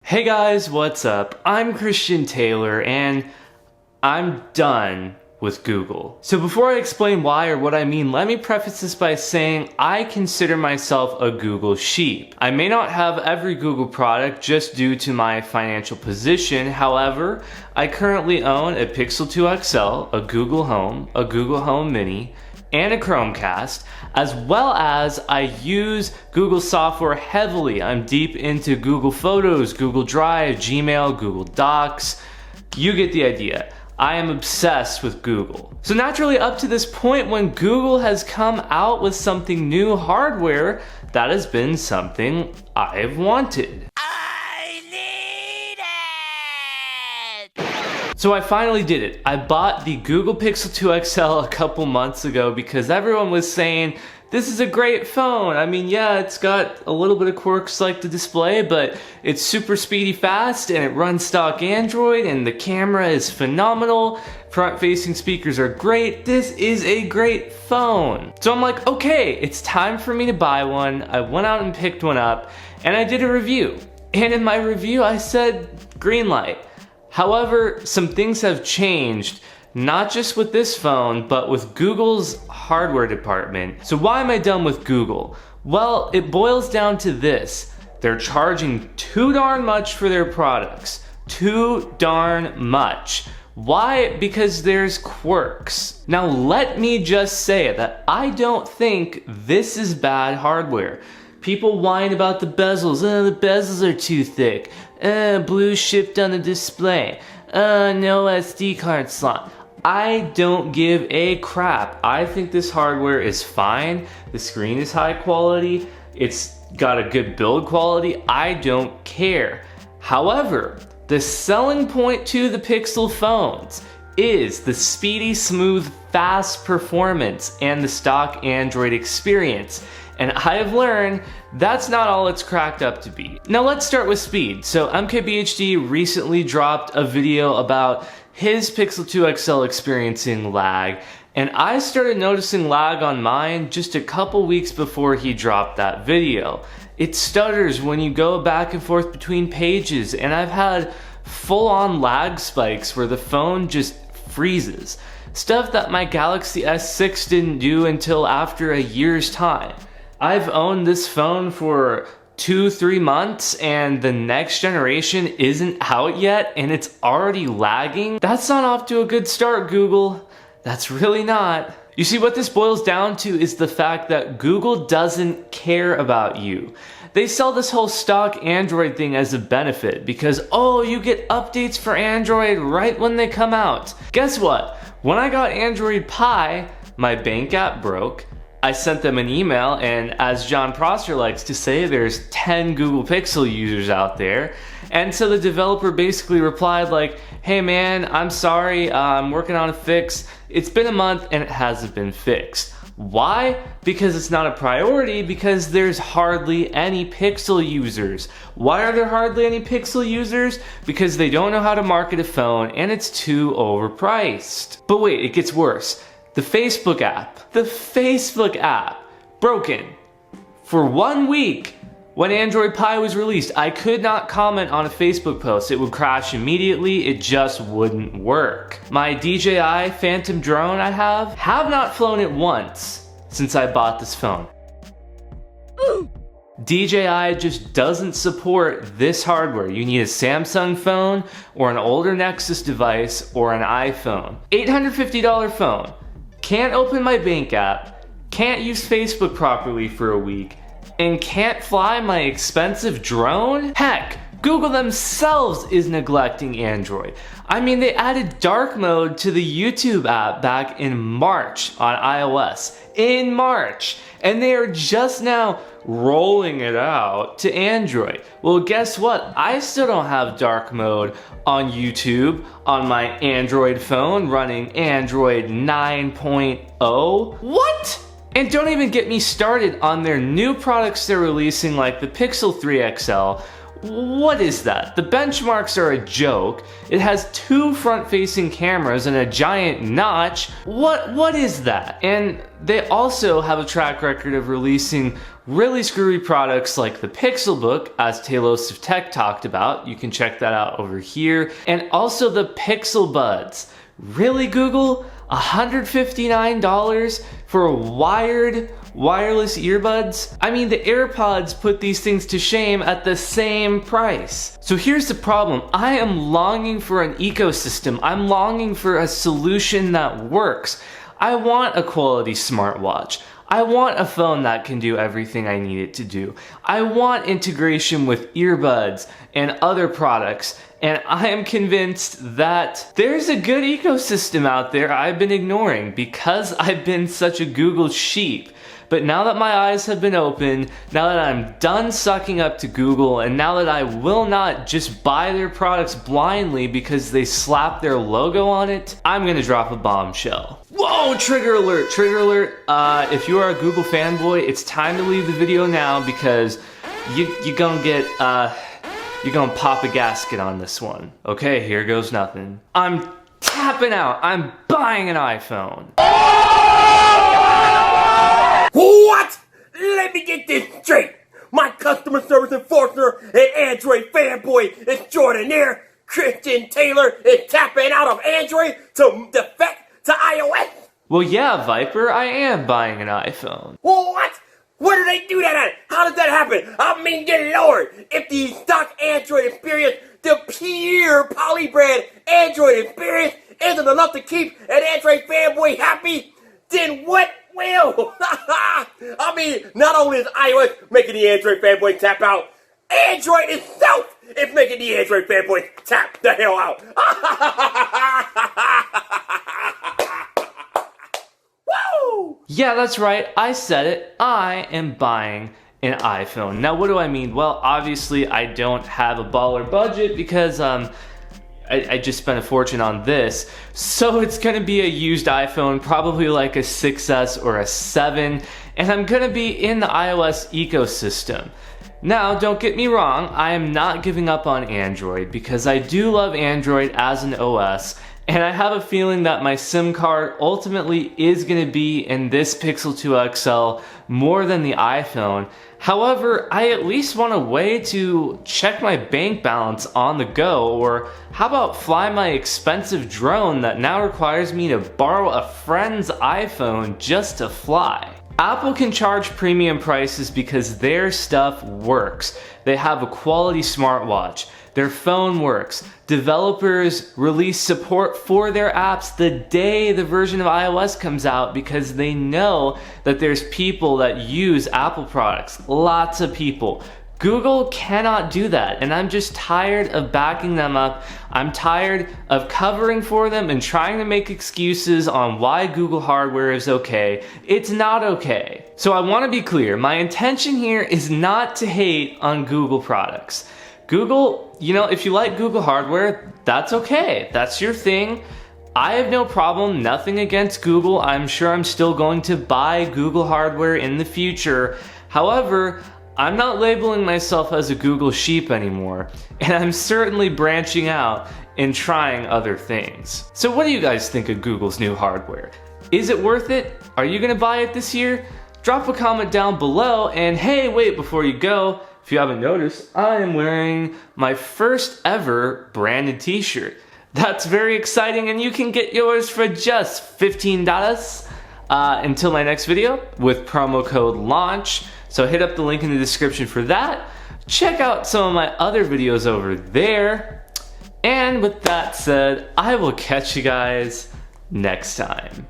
Hey guys, what's up? I'm Christian Taylor and I'm done with Google. So before I explain why or what I mean, let me preface this by saying I consider myself a Google sheep. I may not have every Google product just due to my financial position. However, I currently own a Pixel 2 XL, a Google Home, a Google Home Mini, and a Chromecast, as well as I use Google software heavily. I'm deep into Google Photos, Google Drive, Gmail, Google Docs. You get the idea. I am obsessed with Google. So naturally, up to this point when Google has come out with something new hardware, that has been something I've wanted. I need it! So I finally did it. I bought the Google Pixel 2 XL a couple months ago because everyone was saying, this is a great phone. I mean, yeah, it's got a little bit of quirks like the display, but it's super speedy fast and it runs stock Android and the camera is phenomenal. Front-facing speakers are great. This is a great phone. So I'm like, okay, it's time for me to buy one. I went out and picked one up and I did a review. And in my review, I said green light. However, some things have changed. Not just with this phone, but with Google's hardware department. So why am I done with Google? Well, it boils down to this. They're charging too darn much for their products. Too darn much. Why? Because there's quirks. Now let me just say that I don't think this is bad hardware. People whine about the bezels. The bezels are too thick. Blue shipped on the display. No SD card slot. I don't give a crap. I think this hardware is fine. The screen is high quality. It's got a good build quality. I don't care. However, the selling point to the Pixel phones is the speedy, smooth, fast performance and the stock Android experience. And I have learned that's not all it's cracked up to be. Now let's start with speed. So MKBHD recently dropped a video about his Pixel 2 XL experiencing lag, and I started noticing lag on mine just a couple weeks before he dropped that video. It stutters when you go back and forth between pages, and I've had full-on lag spikes where the phone just freezes. Stuff that my Galaxy S6 didn't do until after a year's time. I've owned this phone for 2-3 months and the next generation isn't out yet and it's already lagging. That's not off to a good start, Google. That's really not. You see, what this boils down to is the fact that Google doesn't care about you. They sell this whole stock Android thing as a benefit because, oh, you get updates for Android right when they come out. Guess what? When I got Android Pie, my bank app broke. I sent them an email, and as John Prosser likes to say, there's 10 Google Pixel users out there. And so the developer basically replied like, hey man, I'm sorry, I'm working on a fix. It's been a month and it hasn't been fixed. Why? Because it's not a priority, because there's hardly any Pixel users. Why are there hardly any Pixel users? Because they don't know how to market a phone and it's too overpriced. But wait, it gets worse. The Facebook app, broken. For 1 week, when Android Pie was released, I could not comment on a Facebook post. It would crash immediately, it just wouldn't work. My DJI Phantom drone I have not flown it once since I bought this phone. DJI just doesn't support this hardware. You need a Samsung phone or an older Nexus device or an iPhone. $850 phone. Can't open my bank app, can't use Facebook properly for a week, and can't fly my expensive drone? Heck, Google themselves is neglecting Android. I mean, they added dark mode to the YouTube app back in March on iOS. In March. And they are just now rolling it out to Android. Well, guess what? I still don't have dark mode on YouTube on my Android phone running Android 9.0. What? And don't even get me started on their new products they're releasing like the Pixel 3 XL What is that? The benchmarks are a joke. It has 2 front-facing cameras and a giant notch. What is that? And they also have a track record of releasing really screwy products like the Pixelbook, as Talos of Tech talked about. You can check that out over here. And also the Pixel Buds. Really, Google? $159 for wireless earbuds? I mean, the AirPods put these things to shame at the same price. So here's the problem. I am longing for an ecosystem. I'm longing for a solution that works. I want a quality smartwatch. I want a phone that can do everything I need it to do. I want integration with earbuds and other products. And I am convinced that there's a good ecosystem out there I've been ignoring because I've been such a Google sheep. But now that my eyes have been opened, now that I'm done sucking up to Google, and now that I will not just buy their products blindly because they slap their logo on it, I'm gonna drop a bombshell. Whoa, trigger alert, trigger alert. If you are a Google fanboy, it's time to leave the video now because you're gonna pop a gasket on this one. Okay, here goes nothing. I'm tapping out. I'm buying an iPhone. What? Let me get this straight. My customer service enforcer and Android fanboy extraordinaire, Christian Taylor, is tapping out of Android to defect to iOS. Well, yeah, Viper, I am buying an iPhone. What? Where do they do that at? How does that happen? I mean, good lord, if the stock Android experience, the pure polybrand Android experience isn't enough to keep an Android fanboy happy, then what will? I mean, not only is iOS making the Android fanboy tap out, Android itself is making the Android fanboy tap the hell out. Woo! Yeah, that's right. I said it. I am buying an iPhone. Now, what do I mean? Well, obviously, I don't have a baller budget because I just spent a fortune on this. So it's gonna be a used iPhone, probably like a 6S or a 7, and I'm gonna be in the iOS ecosystem. Now, don't get me wrong, I am not giving up on Android because I do love Android as an OS, and I have a feeling that my SIM card ultimately is gonna be in this Pixel 2 XL more than the iPhone. However, I at least want a way to check my bank balance on the go, or how about fly my expensive drone that now requires me to borrow a friend's iPhone just to fly. Apple can charge premium prices because their stuff works. They have a quality smartwatch. Their phone works. Developers release support for their apps the day the version of iOS comes out because they know that there's people that use Apple products. Lots of people. Google cannot do that, and I'm just tired of backing them up. I'm tired of covering for them and trying to make excuses on why Google hardware is okay. It's not okay. So I want to be clear, my intention here is not to hate on Google products. Google, you know, if you like Google hardware, that's okay. That's your thing. I have no problem, nothing against Google. I'm sure I'm still going to buy Google hardware in the future. However, I'm not labeling myself as a Google sheep anymore, and I'm certainly branching out and trying other things. So what do you guys think of Google's new hardware? Is it worth it? Are you gonna buy it this year? Drop a comment down below, and hey, wait, before you go, if you haven't noticed, I am wearing my first ever branded t-shirt. That's very exciting, and you can get yours for just $15 until my next video with promo code LAUNCH. So hit up the link in the description for that. Check out some of my other videos over there. And with that said, I will catch you guys next time.